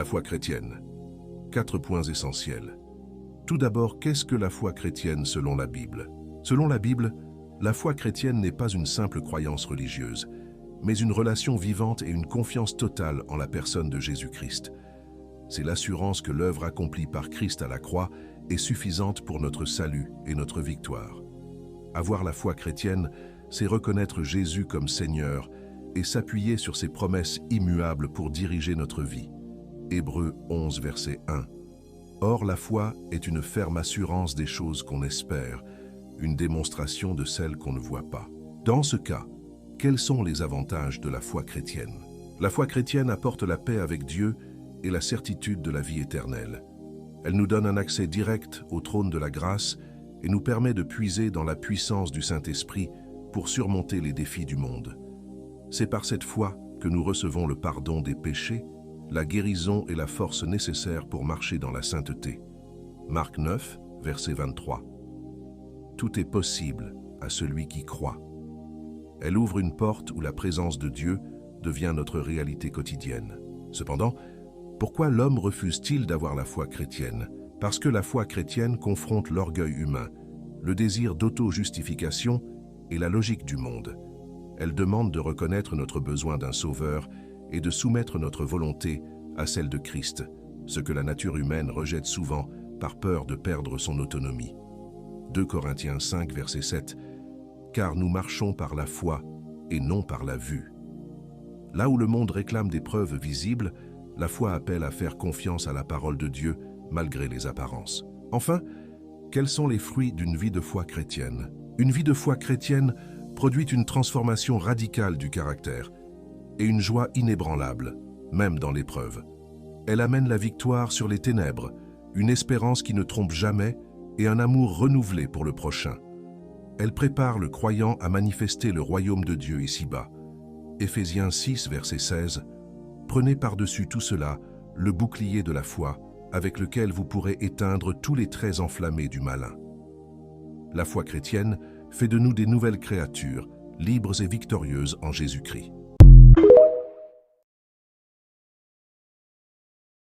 La foi chrétienne. 4 points essentiels. Tout d'abord, qu'est-ce que la foi chrétienne selon la Bible? Selon la Bible, la foi chrétienne n'est pas une simple croyance religieuse, mais une relation vivante et une confiance totale en la personne de Jésus-Christ. C'est l'assurance que l'œuvre accomplie par Christ à la croix est suffisante pour notre salut et notre victoire. Avoir la foi chrétienne, c'est reconnaître Jésus comme Seigneur et s'appuyer sur ses promesses immuables pour diriger notre vie. Hébreux 11, verset 1. Or, la foi est une ferme assurance des choses qu'on espère, une démonstration de celles qu'on ne voit pas. Dans ce cas, quels sont les avantages de la foi chrétienne? La foi chrétienne apporte la paix avec Dieu et la certitude de la vie éternelle. Elle nous donne un accès direct au trône de la grâce et nous permet de puiser dans la puissance du Saint-Esprit pour surmonter les défis du monde. C'est par cette foi que nous recevons le pardon des péchés, la guérison et la force nécessaires pour marcher dans la sainteté. Marc 9, verset 23. Tout est possible à celui qui croit. Elle ouvre une porte où la présence de Dieu devient notre réalité quotidienne. Cependant, pourquoi l'homme refuse-t-il d'avoir la foi chrétienne? Parce que la foi chrétienne confronte l'orgueil humain, le désir d'auto-justification et la logique du monde. Elle demande de reconnaître notre besoin d'un sauveur et de soumettre notre volonté à celle de Christ, ce que la nature humaine rejette souvent par peur de perdre son autonomie. 2 Corinthiens 5, verset 7. Car nous marchons par la foi et non par la vue. Là où le monde réclame des preuves visibles, la foi appelle à faire confiance à la parole de Dieu malgré les apparences. Enfin, quels sont les fruits d'une vie de foi chrétienne? Une vie de foi chrétienne produit une transformation radicale du caractère et une joie inébranlable, même dans l'épreuve. Elle amène la victoire sur les ténèbres, une espérance qui ne trompe jamais et un amour renouvelé pour le prochain. Elle prépare le croyant à manifester le royaume de Dieu ici-bas. Éphésiens 6, verset 16. Prenez par-dessus tout cela le bouclier de la foi, avec lequel vous pourrez éteindre tous les traits enflammés du malin. La foi chrétienne fait de nous des nouvelles créatures, libres et victorieuses en Jésus-Christ.